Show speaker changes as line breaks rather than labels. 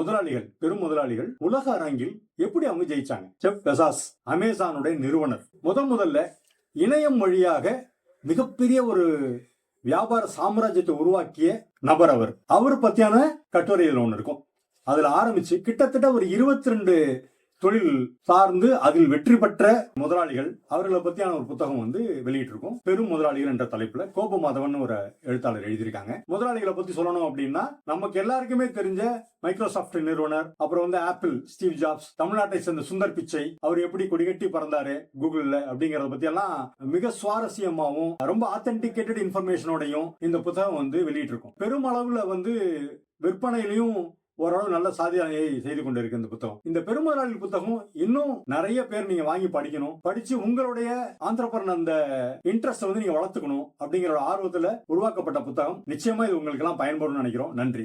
முதலாளிகள், பெரும் முதலாளிகள் உலக அரங்கில் எப்படி அவங்க ஜெயிச்சாங்க. ஜெஃப் பெசாஸ், அமேசானுடைய நிறுவனர், முதல்ல இணையம் வழியாக மிகப்பெரிய ஒரு வியாபார சாம்ராஜ்யத்தை உருவாக்கிய நபர். அவர் பத்தியான கட்டுரையில் ஒன்று இருக்கும். அதுல ஆரம்பிச்சு கிட்டத்தட்ட ஒரு 22 தொழில் சார்ந்து அதில் வெற்றி பெற்ற முதலாளிகள் அவர்களை பத்தியான ஒரு புத்தகம் வெளியிட்டிருக்கும். பெரும் முதலாளிகள் என்ற தலைப்புல கோப மாதவன் ஒரு எழுத்தாளர் எழுதியிருக்காங்க. முதலாளிகளை பத்தி சொல்லணும் அப்படின்னா நமக்கு எல்லாருக்குமே தெரிஞ்ச மைக்ரோசாப்ட் நிறுவனர், அப்புறம் ஆப்பிள் ஸ்டீவ் ஜாப்ஸ், தமிழ்நாட்டை சேர்ந்த சுந்தர் பிச்சை, அவர் எப்படி கொடிகட்டி பறந்தாரு கூகுள்ல அப்படிங்கறத பத்தி எல்லாம் மிக சுவாரஸ்யமாவும் ரொம்ப ஆத்தென்டிகேட்டட் இன்ஃபர்மேஷனோடையும் இந்த புத்தகம் வெளியிட்டிருக்கும். பெருமளவுல விற்பனையிலையும் ஓரளவு நல்ல சாதனையை செய்து கொண்டிருக்கு இந்த புத்தகம். இந்த பெருமதலாளி புத்தகம் இன்னும் நிறைய பேர் நீங்க வாங்கி படிக்கணும், படிச்சு உங்களுடைய ஆந்திரபரன் அந்த இன்ட்ரெஸ்ட் நீங்க வளர்த்துக்கணும் அப்படிங்கிற ஆர்வத்துல உருவாக்கப்பட்ட புத்தகம். நிச்சயமா இது உங்களுக்கு எல்லாம் பயன்படும் நினைக்கிறோம். நன்றி.